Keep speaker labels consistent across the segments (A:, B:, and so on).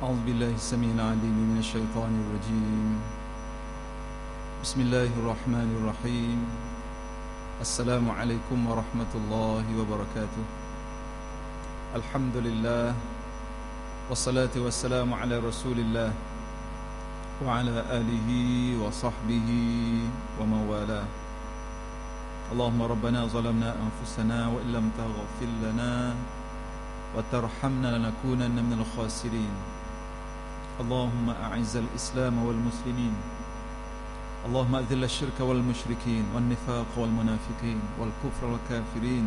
A: أعوذ بالله السميع العليم من الشيطان الرجيم. بسم الله الرحمن الرحيم. السلام عليكم ورحمة الله وبركاته. الحمد لله والصلاة والسلام على رسول الله وعلى آله وصحبه ومن والاه. اللهم ربنا ظلمنا أنفسنا وإن لم تغفر لنا وترحمنا لنكونن من الخاسرين. اللهم أعز الإسلام والمسلمين، اللهم أذل الشرك والمشركين والنفاق والمنافقين والكفر والكافرين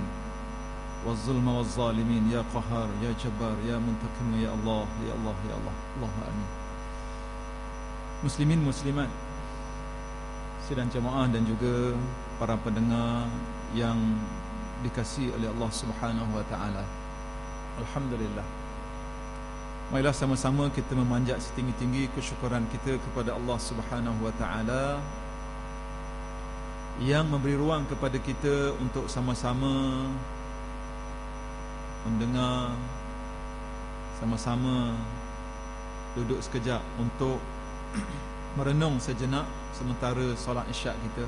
A: والظلم والظالمين يا قهار يا جبار يا منتقم يا الله يا الله يا الله. اللهم آمين. Muslimin muslimat sidang jemaah dan juga para pendengar yang dikasihi oleh Allah Subhanahu wa taala. Alhamdulillah. Marilah sama-sama kita memanjat setinggi-tinggi kesyukuran kita kepada Allah Subhanahu wa taala yang memberi ruang kepada kita untuk sama-sama mendengar, sama-sama duduk sekejap untuk merenung sejenak sementara solat isyak kita.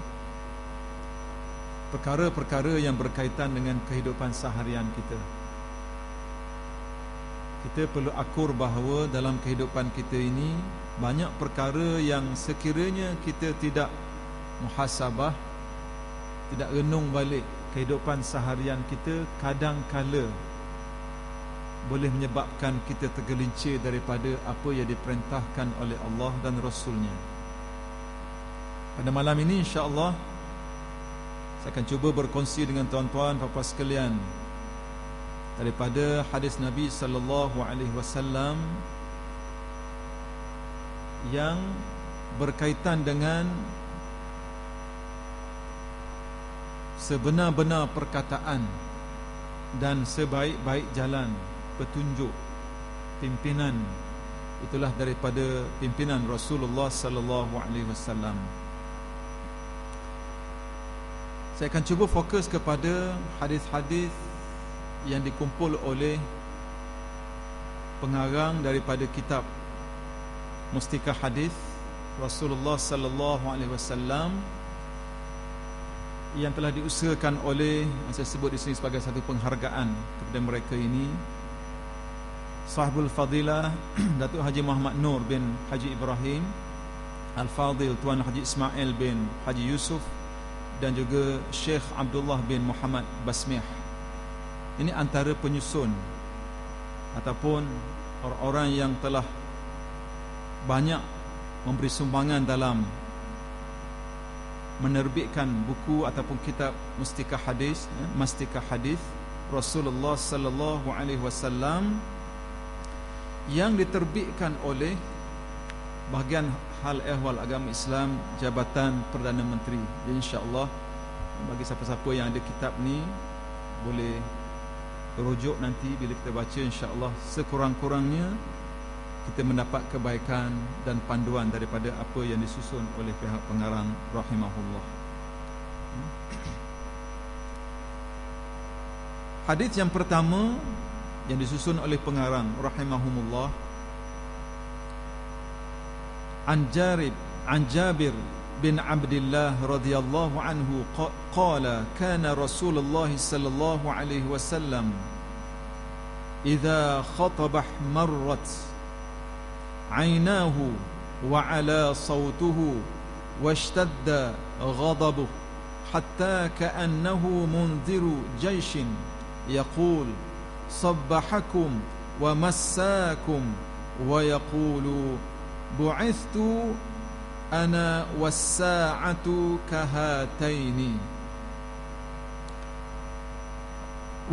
A: Perkara-perkara yang berkaitan dengan kehidupan seharian kita. Kita perlu akur bahawa dalam kehidupan kita ini banyak perkara yang sekiranya kita tidak muhasabah, tidak renung balik kehidupan seharian kita, kadang-kala boleh menyebabkan kita tergelincir daripada apa yang diperintahkan oleh Allah dan Rasulnya. Pada malam ini insya-Allah saya akan cuba berkongsi dengan tuan-tuan dan puan sekalian daripada hadis Nabi sallallahu alaihi wasallam yang berkaitan dengan sebenar-benar perkataan dan sebaik-baik jalan petunjuk pimpinan, itulah daripada pimpinan Rasulullah sallallahu alaihi wasallam. Saya akan cuba fokus kepada hadis-hadis yang dikumpul oleh pengarang daripada kitab Mustika Hadis Rasulullah sallallahu alaihi wasallam yang telah diusahakan oleh, saya sebut di sini sebagai satu penghargaan kepada mereka ini, Sahibul Fadilah Datuk Haji Muhammad Nur bin Haji Ibrahim Al-Fadil Tuan Haji Ismail bin Haji Yusuf dan juga Syekh Abdullah bin Muhammad Basmiah. Ini antara penyusun ataupun orang-orang yang telah banyak memberi sumbangan dalam menerbitkan buku ataupun kitab Mustika Hadis, Mustika Hadis Rasulullah sallallahu alaihi wasallam yang diterbitkan oleh bahagian hal ehwal agama Islam Jabatan Perdana Menteri. Insya-Allah bagi siapa-siapa yang ada kitab ni boleh rujuk nanti bila kita baca, insya-Allah sekurang-kurangnya kita mendapat kebaikan dan panduan daripada apa yang disusun oleh pihak pengarang rahimahullah. Hadis yang pertama yang disusun oleh pengarang rahimahumullah, an Jabir bin Abdullah radhiyallahu anhu qala kana Rasulullah sallallahu alaihi wasallam idza khatabah marrat aynahu wa ala sawtuhu washtadda ghadabuhu hatta ka'annahu munziru jayshin yaqul sabbahakum wa massakum wa yaqulu bu'ithtu ana was-sa'atu kahataini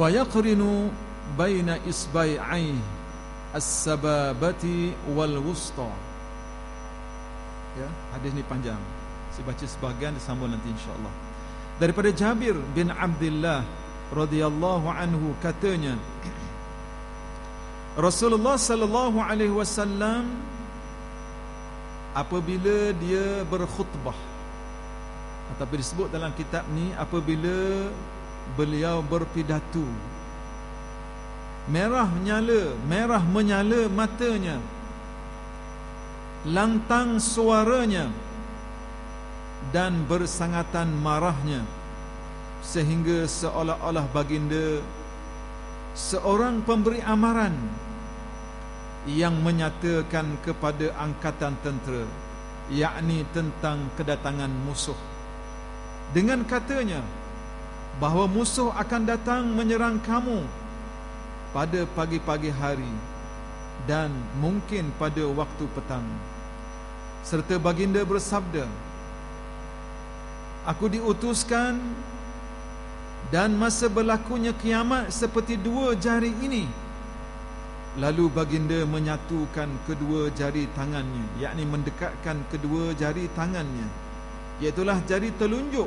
A: wa yaqrinu baina isbai'i as-sababati wal wusta. Ya, hadis ni panjang. Saya baca sebahagian, disambung nanti insya-Allah. Daripada Jabir bin Abdullah radhiyallahu anhu katanya, Rasulullah sallallahu alaihi wasallam apabila dia berkhutbah, ataupun disebut dalam kitab ni apabila beliau berpidato, merah menyala matanya lantang suaranya dan bersangatan marahnya, sehingga seolah-olah baginda seorang pemberi amaran yang menyatakan kepada angkatan tentera, yakni tentang kedatangan musuh, dengan katanya bahawa musuh akan datang menyerang kamu pada pagi-pagi hari dan mungkin pada waktu petang. Serta baginda bersabda, aku diutuskan dan masa berlakunya kiamat seperti dua jari ini. Lalu baginda menyatukan kedua jari tangannya, yakni mendekatkan kedua jari tangannya, iaitulah jari telunjuk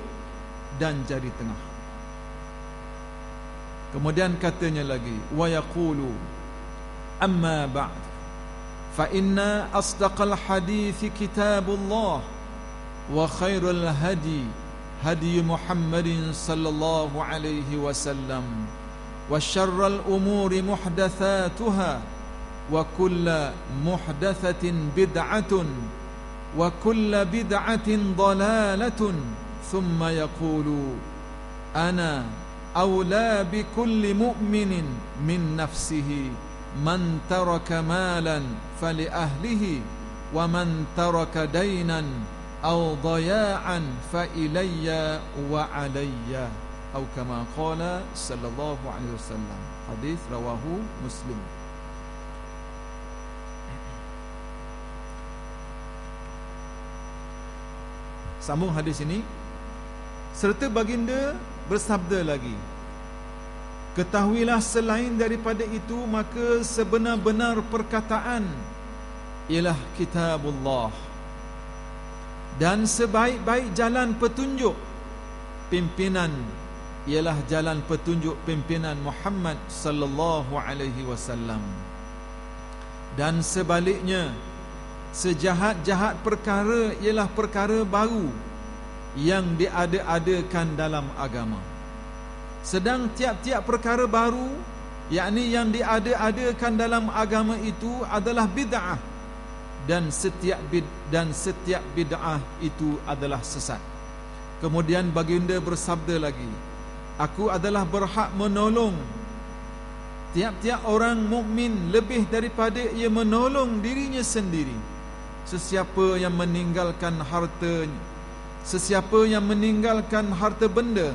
A: dan jari tengah. Kemudian katanya lagi, wa yaqulu amma ba'd fa inna asdaqal hadithi kitabullah wa khairul hadi hadi Muhammadin sallallahu alaihi wasallam wa syarrul umuri muhdatsatuha wa kullu muhdatsatin bid'atun wa kullu bid'atin dhalalatun thumma yaqulu ana awla bi kulli mu'minin min nafsihi man taraka malan fali ahlihi wa man taraka daynan aw daya'an fa ilayya wa alayya, atau kama qala sallallahu alaihi wasallam. Hadis rawahu Muslim. Sambung hadis ini, serta baginda bersabda lagi, ketahuilah selain daripada itu maka sebenar-benar perkataan ialah kitabullah, dan sebaik-baik jalan petunjuk pimpinan ialah jalan petunjuk pimpinan Muhammad sallallahu alaihi wasallam. Dan sebaliknya, sejahat-jahat perkara ialah perkara baru yang diada-adakan dalam agama. Sedang tiap-tiap perkara baru, yakni yang diada-adakan dalam agama itu adalah bid'ah, dan setiap bid'ah itu adalah sesat. Kemudian baginda bersabda lagi, aku adalah berhak menolong tiap-tiap orang mukmin lebih daripada ia menolong dirinya sendiri. Sesiapa yang meninggalkan harta benda,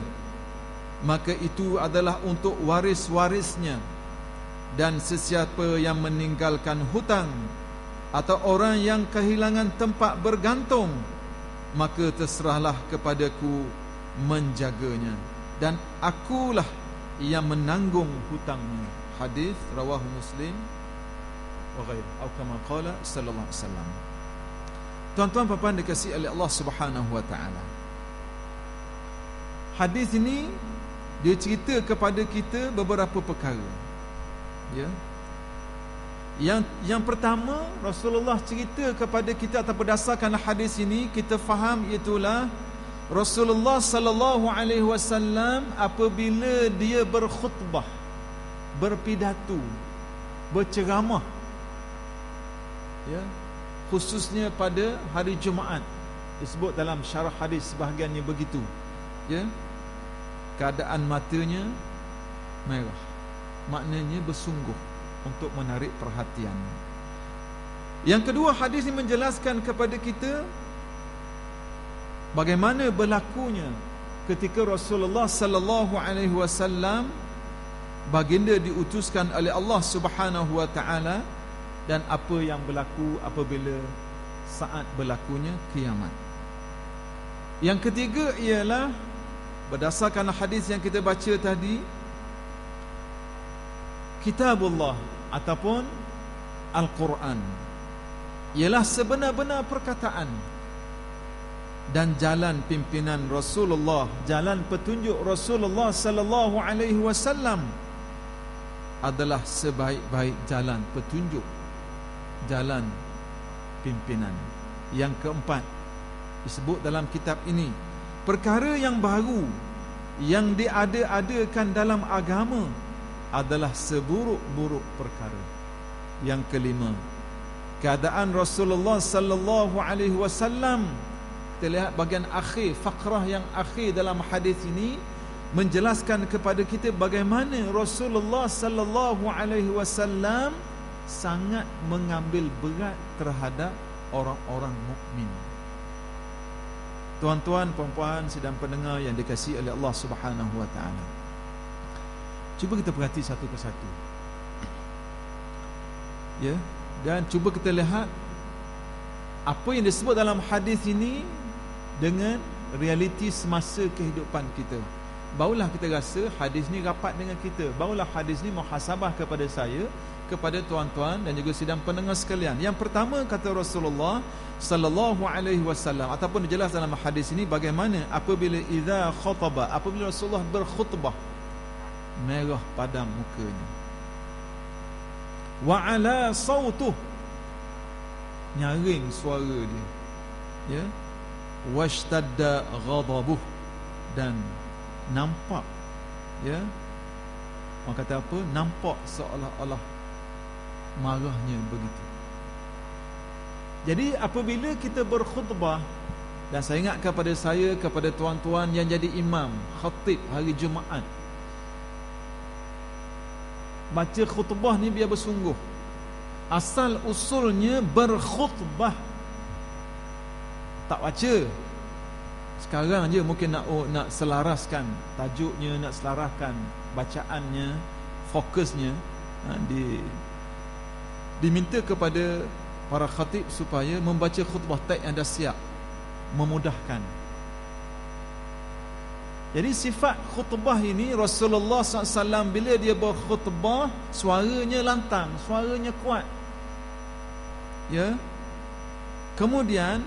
A: maka itu adalah untuk waris-warisnya. Dan sesiapa yang meninggalkan hutang atau orang yang kehilangan tempat bergantung, maka terserahlah kepadaku menjaganya, dan akulah yang menanggung hutangnya. Hadis rawahu Muslim wa ghair, atau kama qala sallallahu alaihi wasallam. Tuan-tuan puan-puan dikasihi oleh Allah Subhanahu wa taala, hadis ini dia cerita kepada kita beberapa perkara. Ya. Yang pertama, Rasulullah cerita kepada kita, atau berdasarkan hadis ini kita faham, itulah Rasulullah sallallahu alaihi wasallam apabila dia berkhutbah, berpidato, berceramah, ya, khususnya pada hari Jumaat, disebut dalam syarah hadis sebahagiannya begitu, ya, keadaan matanya merah, maknanya bersungguh untuk menarik perhatian. Yang kedua, hadis ini menjelaskan kepada kita bagaimana berlakunya ketika Rasulullah sallallahu alaihi wasallam baginda diutuskan oleh Allah Subhanahu wa taala, dan apa yang berlaku apabila saat berlakunya kiamat. Yang ketiga ialah berdasarkan hadis yang kita baca tadi, kitabullah ataupun Al-Quran ialah sebenar-benar perkataan dan jalan pimpinan Rasulullah, jalan petunjuk Rasulullah sallallahu alaihi wasallam adalah sebaik-baik jalan petunjuk, jalan pimpinan. Yang keempat disebut dalam kitab ini, perkara yang baru yang diada-adakan dalam agama adalah seburuk-buruk perkara. Yang kelima, keadaan Rasulullah sallallahu alaihi wasallam. Kita lihat bahagian akhir, fakrah yang akhir dalam hadis ini menjelaskan kepada kita bagaimana Rasulullah sallallahu alaihi wasallam sangat mengambil berat terhadap orang-orang mukmin. Tuan-tuan, puan-puan, sedang pendengar yang dikasihi oleh Allah Subhanahu wa taala. Cuba kita perhati satu persatu. Ya, dan cuba kita lihat apa yang disebut dalam hadis ini dengan realiti semasa kehidupan kita. Barulah kita rasa hadis ni rapat dengan kita. Barulah hadis ni muhasabah kepada saya, kepada tuan-tuan dan juga sidang pendengar sekalian. Yang pertama kata Rasulullah sallallahu alaihi wasallam, ataupun dijelas dalam hadis ini bagaimana apabila idza khataba, apabila Rasulullah berkhutbah, merah padam mukanya. Wa ala sautuh, nyaring suara dia. Ya. Washtadda ghadabuh, dan nampak, ya, orang kata apa, nampak seolah-olah marahnya begitu. Jadi apabila kita berkhutbah, dan saya ingat kepada saya, kepada tuan-tuan yang jadi imam, khatib hari Jumaat, baca khutbah ni biar bersungguh. Asal usulnya berkhutbah, tak baca. Sekarang je mungkin nak selaraskan tajuknya, nak selaraskan bacaannya, fokusnya, diminta kepada para khatib supaya membaca khutbah teks yang dah siap, memudahkan. Jadi sifat khutbah ini Rasulullah SAW bila dia berkhutbah, suaranya lantang, suaranya kuat. Ya. Kemudian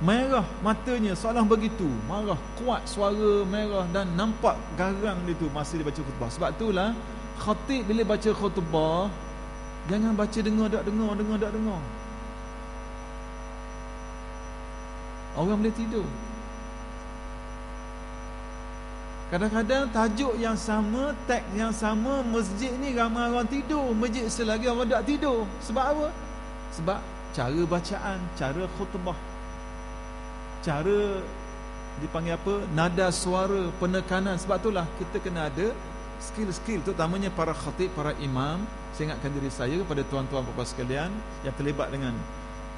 A: merah matanya, seolah begitu, marah, kuat suara, merah, dan nampak garang dia tu masa dia baca khutbah. Sebab itulah khatib bila baca khutbah, jangan baca dengar. Orang boleh tidur. Kadang-kadang tajuk yang sama, teks yang sama, masjid ni ramai orang tidur, masjid selagi orang tak tidur. Sebab apa? Sebab cara bacaan, cara khutbah, cara dipanggil apa, nada suara, penekanan. Sebab itulah kita kena ada skill-skill, terutamanya para khatib, para imam. Saya ingatkan diri saya kepada tuan-tuan puan-puan sekalian yang terlibat dengan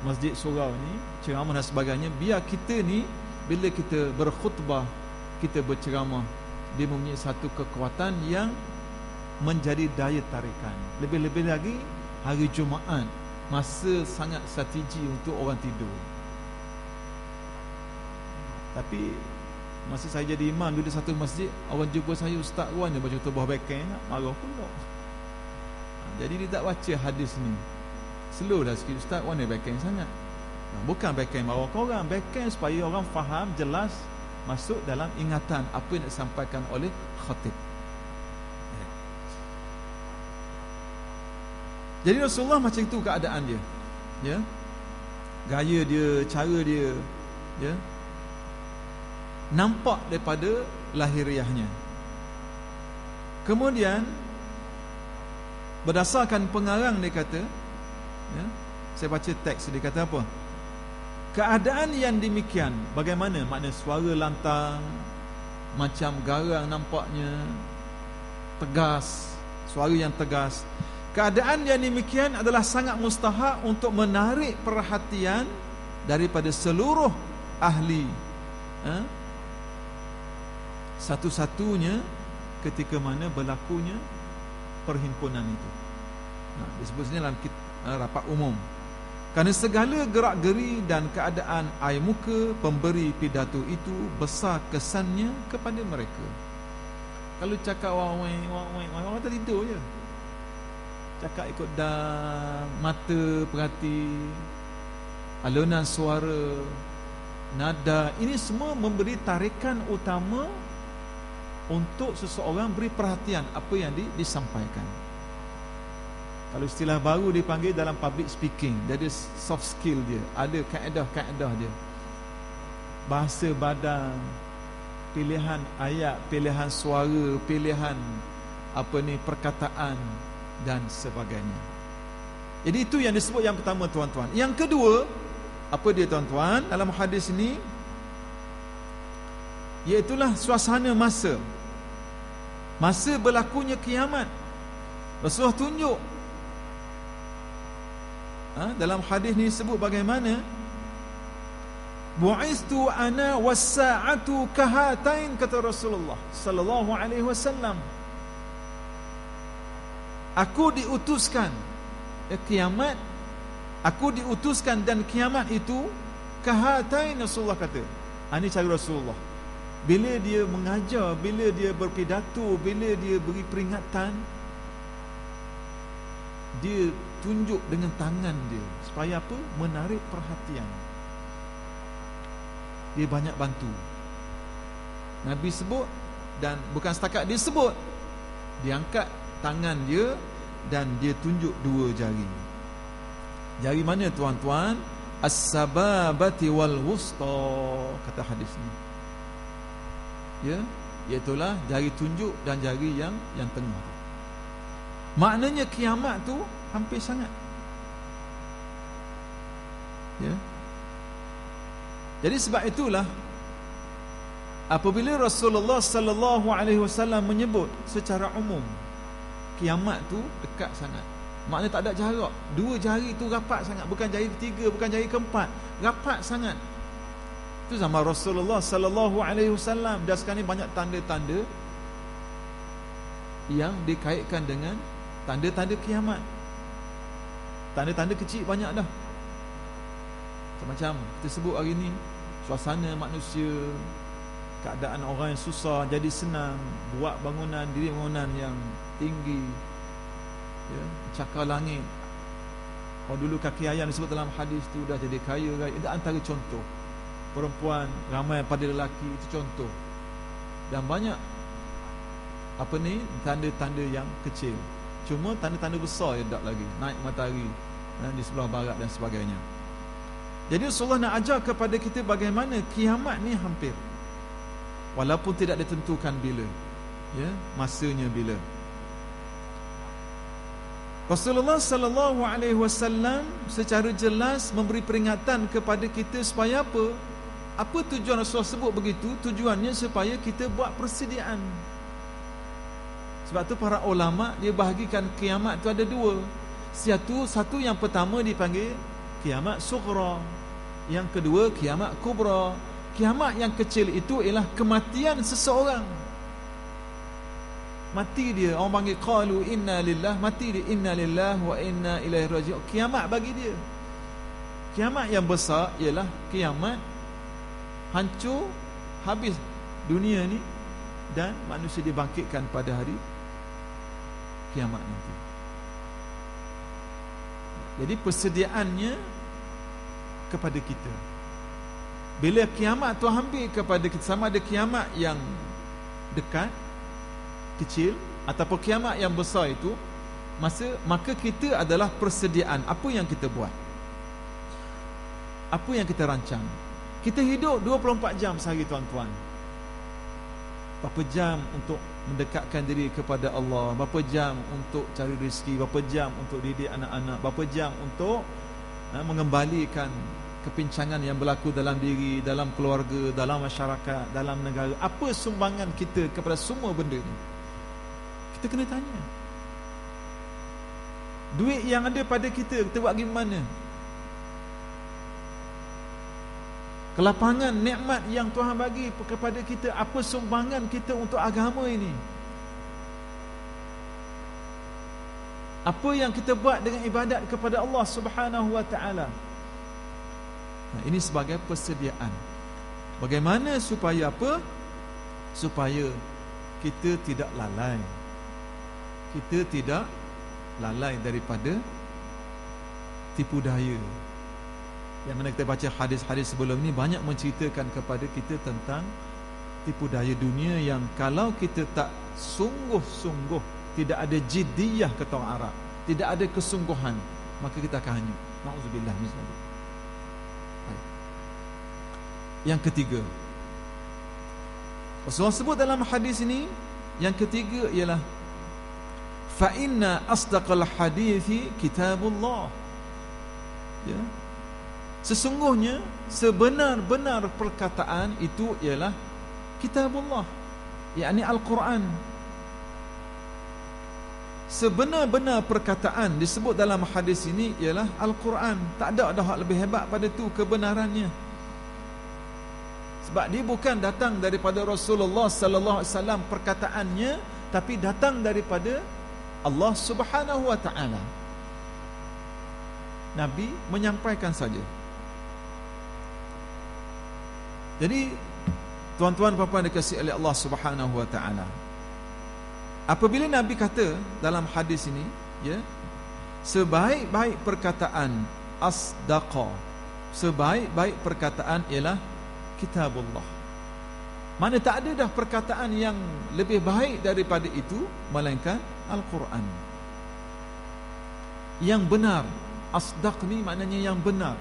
A: masjid surau ni, ceramah dan sebagainya, biar kita ni bila kita berkhutbah, kita berceramah, dia mempunyai satu kekuatan yang menjadi daya tarikan. Lebih-lebih lagi hari Jumaat, masa sangat strategi untuk orang tidur. Tapi masa saya jadi imam di satu masjid, orang jumpa saya, Ustaz Wan dia baca khutbah backing, marah pula. Jadi dia tak baca hadis ni. Slow dah sikit, Ustaz Wan dia backing sangat. Bukan backing marah korang, backing supaya orang faham, jelas, masuk dalam ingatan apa yang disampaikan oleh khatib. Jadi Rasulullah macam itu keadaan dia. Ya. Gaya dia, cara dia, ya, nampak daripada lahiriahnya. Kemudian berdasarkan pengarang dia kata, ya, saya baca teks dia kata apa? Keadaan yang demikian, bagaimana? Makna suara lantang, macam garang nampaknya, tegas, suara yang tegas. Keadaan yang demikian adalah sangat mustahak untuk menarik perhatian daripada seluruh ahli. Satu-satunya ketika mana berlakunya perhimpunan itu. Disebut sini dalam rapat umum. Kerana segala gerak-geri dan keadaan air muka pemberi pidato itu besar kesannya kepada mereka. Kalau cakap orang tertidur je. Cakap ikut dah, mata perhati, alunan suara, nada, ini semua memberi tarikan utama untuk seseorang beri perhatian apa yang disampaikan. Kalau istilah baru dipanggil dalam public speaking, dia ada soft skill dia, ada kaedah-kaedah dia, bahasa badan, pilihan ayat, pilihan suara, pilihan perkataan dan sebagainya. Jadi itu yang disebut yang pertama, tuan-tuan. Yang kedua, apa dia, tuan-tuan? Dalam hadis ini, iaitulah suasana masa berlakunya kiamat. Rasulullah tunjuk, dalam hadis ni sebut bagaimana bu'istu ana was-sa'atu kahatain, kata Rasulullah sallallahu alaihi wasallam. Aku diutuskan, kiamat, aku diutuskan dan kiamat itu kahatain, Rasulullah kata. Ini cara Rasulullah. Bila dia mengajar, bila dia berpidato, bila dia beri peringatan, dia tunjuk dengan tangan dia. Supaya apa? Menarik perhatian. Dia banyak bantu. Nabi sebut, dan bukan setakat dia sebut, dia angkat tangan dia dan dia tunjuk dua jari. Jari mana, tuan-tuan? As-sababati wal wusta, kata hadis ni. Ya, iaitulah jari tunjuk dan jari yang tengah. Maknanya kiamat tu hampir sangat. Ya. Jadi sebab itulah apabila Rasulullah sallallahu alaihi wasallam menyebut secara umum kiamat tu dekat sangat, maknanya tak ada jarak. Dua jari tu rapat sangat, bukan jari ketiga, bukan jari keempat, rapat sangat. Itu zaman Rasulullah sallallahu alaihi wasallam. Dan sekarang ni banyak tanda-tanda yang dikaitkan dengan tanda-tanda kiamat. Tanda-tanda kecil banyak dah. Macam kita sebut hari ni, suasana manusia, keadaan orang yang susah jadi senang, buat bangunan, diri bangunan yang tinggi, ya, cakar langit. Kalau dulu kaki ayam disebut dalam hadis tu dah jadi kaya raya. Itu antara contoh. Perempuan ramai pada lelaki, itu contoh. Dan banyak tanda-tanda yang kecil. Cuma tanda-tanda besar yang tak lagi. Naik matahari di sebelah barat dan sebagainya. Jadi Rasulullah nak ajar kepada kita bagaimana kiamat ni hampir, walaupun tidak ditentukan bila, ya, masanya bila. Rasulullah sallallahu alaihi wasallam secara jelas memberi peringatan kepada kita supaya apa? Apa tujuan Rasulullah sebut begitu? Tujuannya supaya kita buat persediaan. Sebab tu para ulama dia bahagikan kiamat tu ada dua. Satu yang pertama dipanggil kiamat sughra, yang kedua kiamat kubra. Kiamat yang kecil itu ialah kematian seseorang. Mati dia, orang panggil qalu inna lillah, mati dia, inna lillah wa inna ilaihi raji'un. Kiamat bagi dia. Kiamat yang besar ialah kiamat hancur, habis dunia ni, dan manusia dibangkitkan pada hari kiamat nanti. Jadi persediaannya kepada kita. Bila kiamat tu hampir kepada kita, sama ada kiamat yang dekat, kecil, ataupun kiamat yang besar itu, maka kita adalah persediaan. Apa yang kita buat? Apa yang kita rancang? Kita hidup 24 jam sehari, tuan-tuan. Berapa jam untuk mendekatkan diri kepada Allah, berapa jam untuk cari rezeki, berapa jam untuk didik anak-anak, berapa jam untuk mengembalikan kepincangan yang berlaku dalam diri, dalam keluarga, dalam masyarakat, dalam negara. Apa sumbangan kita kepada semua benda ni? Kita kena tanya. Duit yang ada pada kita buat gimana? Kelapangan, nikmat yang Tuhan bagi kepada kita, apa sumbangan kita untuk agama ini? Apa yang kita buat dengan ibadat kepada Allah Subhanahu wa ta'ala? Ini sebagai persediaan. Bagaimana supaya apa? Supaya kita tidak lalai. Kita tidak lalai daripada tipu daya. Yang mana kita baca hadis-hadis sebelum ini banyak menceritakan kepada kita tentang tipu daya dunia yang kalau kita tak sungguh-sungguh, tidak ada jiddiyah kata orang Arab, tidak ada kesungguhan, maka kita akan hanyut. Na'udzubillah min dzalik. Yang ketiga, Rasulullah sebut dalam hadis ini, yang ketiga ialah fa inna asdaqal hadithi kitabullah. Ya. Sesungguhnya sebenar-benar perkataan itu ialah kitabullah, yakni Al-Quran. Sebenar-benar perkataan disebut dalam hadis ini ialah Al-Quran. Tak ada hak lebih hebat pada itu kebenarannya. Sebab dia bukan datang daripada Rasulullah sallallahu alaihi wasallam perkataannya, tapi datang daripada Allah Subhanahu wa taala. Nabi menyampaikan saja. Jadi tuan-tuan puan-puan dikasihi oleh Allah Subhanahu wa taala, apabila Nabi kata dalam hadis ini, ya, sebaik-baik perkataan asdaqa, sebaik-baik perkataan ialah kitabullah. Mana tak ada dah perkataan yang lebih baik daripada itu melainkan Al-Quran. Yang benar, asdaq ni maknanya yang benar.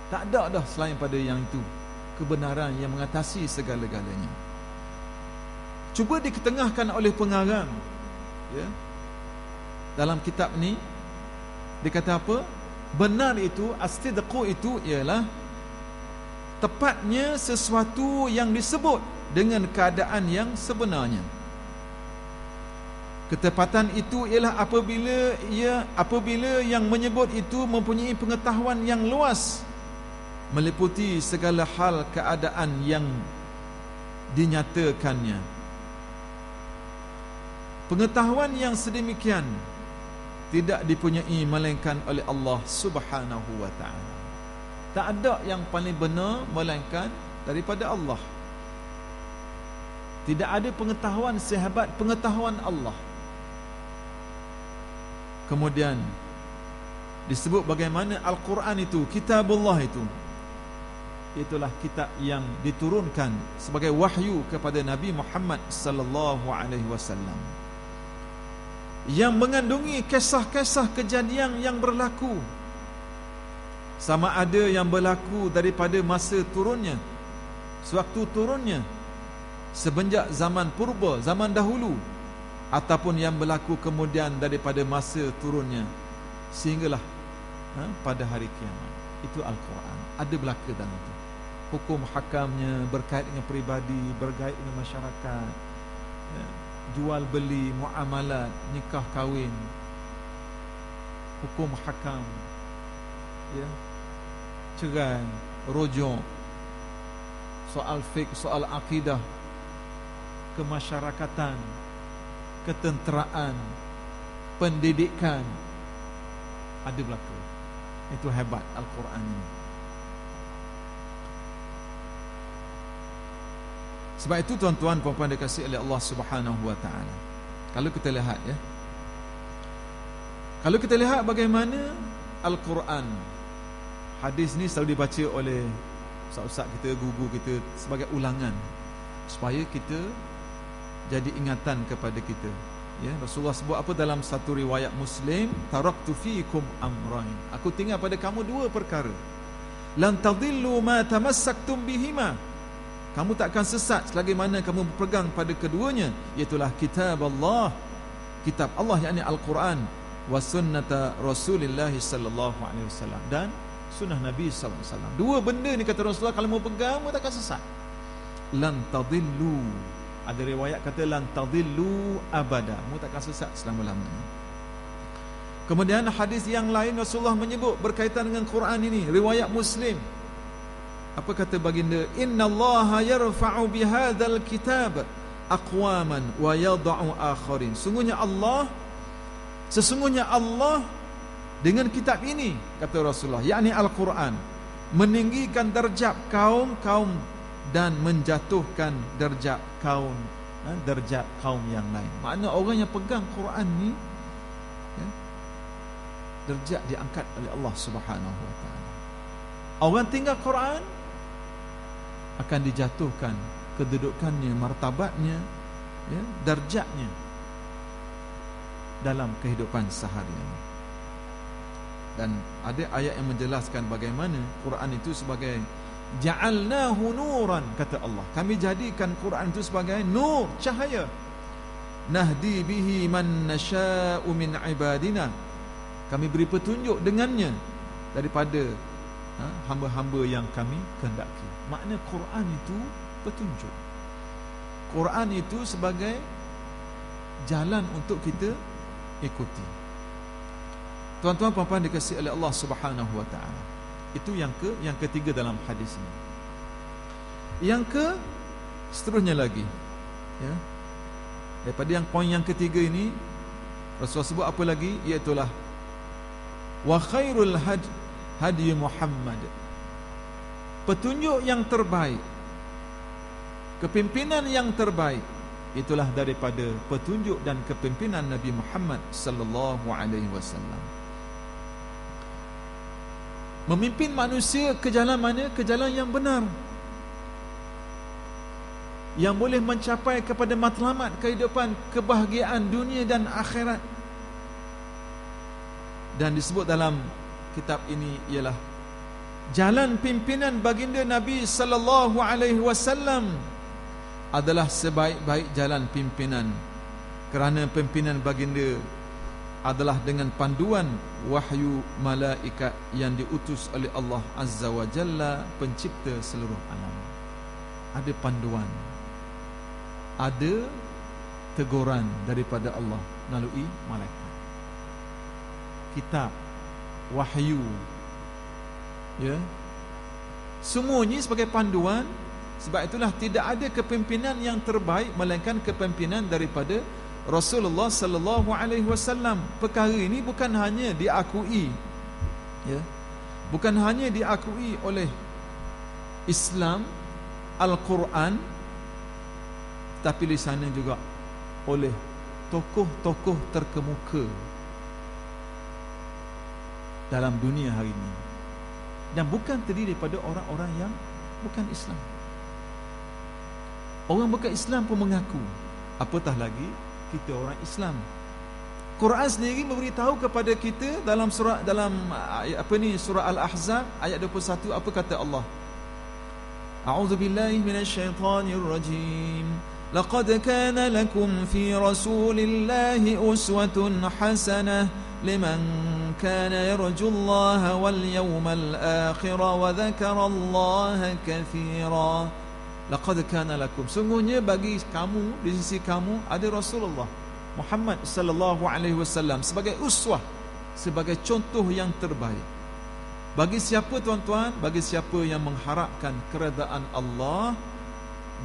A: Tak ada dah selain pada yang itu, kebenaran yang mengatasi segala-galanya. Cuba diketengahkan oleh pengarang, ya, dalam kitab ni dia kata apa? Benar itu, as-sidqu itu ialah tepatnya sesuatu yang disebut dengan keadaan yang sebenarnya. Ketepatan itu ialah apabila yang menyebut itu mempunyai pengetahuan yang luas, meliputi segala hal keadaan yang dinyatakannya. Pengetahuan yang sedemikian tidak dipunyai melainkan oleh Allah Subhanahu wa taala. Tak ada yang paling benar melainkan daripada Allah. Tidak ada pengetahuan sehebat pengetahuan Allah. Kemudian disebut bagaimana Al-Quran itu, kitabullah itu, itulah kitab yang diturunkan sebagai wahyu kepada Nabi Muhammad sallallahu alaihi wasallam, yang mengandungi kisah-kisah kejadian yang berlaku, sama ada yang berlaku daripada masa turunnya, sewaktu turunnya, semenjak zaman purba, zaman dahulu, ataupun yang berlaku kemudian daripada masa turunnya sehinggalah pada hari kiamat. Itu Al-Quran, ada belaka dalam itu. Hukum hakamnya berkait dengan peribadi, berkait dengan masyarakat, ya, jual beli, muamalat, nikah kahwin, hukum hakam, ya, cerai, rojok, soal fiqh, soal akidah, kemasyarakatan, ketenteraan, pendidikan, ada belaka. Itu hebat Al-Quran ini. Sebab itu tuan-tuan puan-puan dikasihi oleh Allah Subhanahu wa taala, kalau kita lihat, ya, kalau kita lihat bagaimana Al-Quran, hadis ni selalu dibaca oleh ustaz-ustaz kita, guru kita sebagai ulangan supaya kita jadi ingatan kepada kita. Ya, Rasulullah sebut apa dalam satu riwayat Muslim, taraktu fiikum amrain, aku tinggal pada kamu dua perkara, lan tadillu ma tamassaktum bihima, kamu tak akan sesat selagi mana kamu berpegang pada keduanya, iaitulah kitab Allah, kitab Allah yakni Al-Quran, wa sunnata Rasulillah sallallahu alaihi wasallam, dan sunnah Nabi sallallahu alaihi wasallam. Dua benda ni kata Rasulullah, kalau mau pegang kamu tak akan sesat. Lan tadillu, ada riwayat kata lan tadillu abada, kamu tak akan sesat selama-lamanya. Kemudian hadis yang lain Rasulullah menyebut berkaitan dengan Quran ini, riwayat Muslim. Apa kata baginda? Innallaha yarfa'u bihadzal kitab aqwaman wa yad'u akharin. Sesungguhnya Allah dengan kitab ini, kata Rasulullah, yakni Al-Quran, meninggikan darjat kaum-kaum dan menjatuhkan darjat kaum yang lain. Makna orang yang pegang Quran ni, ya, darjat diangkat oleh Allah Subhanahu wa taala. Orang tinggal Quran akan dijatuhkan kedudukannya, martabatnya, ya, darjatnya dalam kehidupan seharian. Dan ada ayat yang menjelaskan bagaimana Quran itu sebagai ja'alnahu nuran, kata Allah, kami jadikan Quran itu sebagai nur, cahaya. nahdi bihi man nasha'u min ibadina. Kami beri petunjuk dengannya daripada hamba-hamba yang kami kehendaki. Makna Quran itu petunjuk. Quran itu sebagai jalan untuk kita ikuti. Tuan-tuan puan-puan dikasihi oleh Allah Subhanahu wa taala. Itu yang ketiga dalam hadis ini. Yang seterusnya lagi, ya. Daripada poin yang ketiga ini, Rasulullah sebut apa lagi? Iaitulah wa khairul hadi Muhammad. Petunjuk yang terbaik, kepimpinan yang terbaik, itulah daripada petunjuk dan kepimpinan Nabi Muhammad sallallahu alaihi wasallam. Memimpin manusia ke jalan mana? Ke jalan yang benar, yang boleh mencapai kepada matlamat kehidupan, kebahagiaan dunia dan akhirat. Dan disebut dalam kitab ini ialah jalan pimpinan baginda Nabi sallallahu alaihi wasallam adalah sebaik-baik jalan pimpinan, kerana pimpinan baginda adalah dengan panduan wahyu malaikat yang diutus oleh Allah Azza wa Jalla, pencipta seluruh alam. Ada panduan, ada teguran daripada Allah melalui malaikat, kitab, wahyu, ya, semuanya sebagai panduan. Sebab itulah tidak ada kepimpinan yang terbaik melainkan kepimpinan daripada Rasulullah sallallahu alaihi wasallam. Perkara ini bukan hanya diakui, ya, bukan hanya diakui oleh Islam, Al-Quran, tapi di sana juga oleh tokoh-tokoh terkemuka dalam dunia hari ini, dan bukan terdiri daripada orang-orang yang bukan Islam. Orang bukan Islam pun mengaku, apatah lagi kita orang Islam. Quran sendiri memberitahu kepada kita dalam surah surah Al-Ahzab ayat 21, apa kata Allah? A'udzubillahi minasyaitonirrajim. Laqad kana lakum fi Rasulillahi uswatun hasanah liman kana yarjullaha wal yawmal akhir wa dzakarallaha katsira. Laqad kana lakum, sungguhnya bagi kamu, di sisi kamu ada Rasulullah Muhammad sallallahu alaihi wasallam sebagai uswah, sebagai contoh yang terbaik. Bagi siapa tuan-tuan? Bagi siapa yang mengharapkan keredaan Allah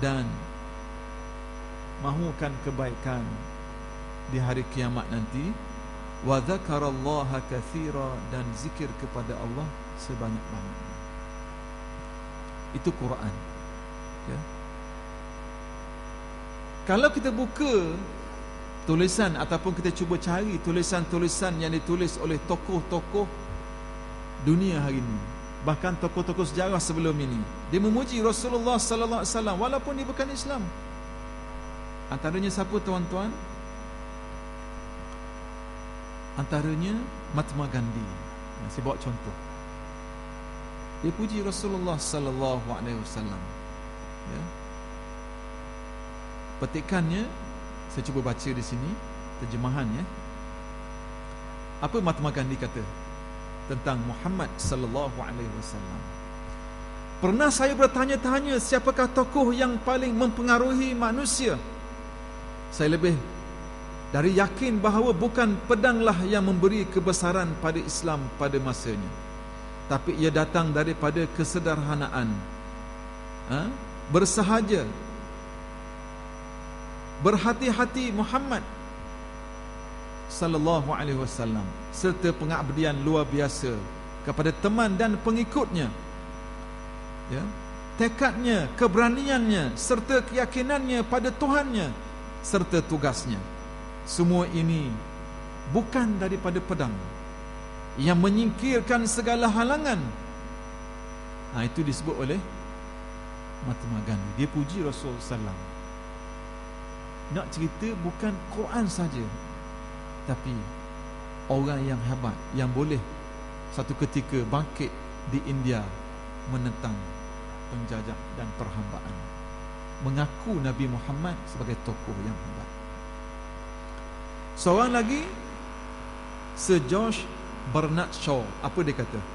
A: dan mahukan kebaikan di hari kiamat nanti. Wa dzakarallaha katsira, dan zikir kepada Allah sebanyak-banyaknya. Itu Quran. Ya. Kalau kita buka tulisan ataupun kita cuba cari tulisan-tulisan yang ditulis oleh tokoh-tokoh dunia hari ini, bahkan tokoh-tokoh sejarah sebelum ini, dia memuji Rasulullah sallallahu alaihi wasallam walaupun dia bukan Islam. Antaranya siapa tuan-tuan? Antaranya Mahatma Gandhi. Saya bawa contoh. Dia puji Rasulullah sallallahu alaihi wasallam. Ya. Petikannya saya cuba baca di sini terjemahannya. Apa Mahatma Gandhi kata tentang Muhammad sallallahu alaihi wasallam? Pernah saya bertanya-tanya siapakah tokoh yang paling mempengaruhi manusia? Saya lebih dari yakin bahawa bukan pedanglah yang memberi kebesaran pada Islam pada masanya, tapi ia datang daripada kesederhanaan, bersahaja, berhati-hati Muhammad sallallahu alaihi wasallam, serta pengabdian luar biasa kepada teman dan pengikutnya. Ya, tekadnya, keberaniannya serta keyakinannya pada Tuhannya serta tugasnya. Semua ini bukan daripada pedang yang menyingkirkan segala halangan. Itu disebut oleh Mahatma Gandhi. Dia puji Rasulullah SAW. Nak cerita bukan Quran saja, tapi orang yang hebat yang boleh satu ketika bangkit di India menentang penjajah dan perhambaan, mengaku Nabi Muhammad sebagai tokoh yang hebat. Seorang lagi, Sir George Bernard Shaw. Apa dia kata?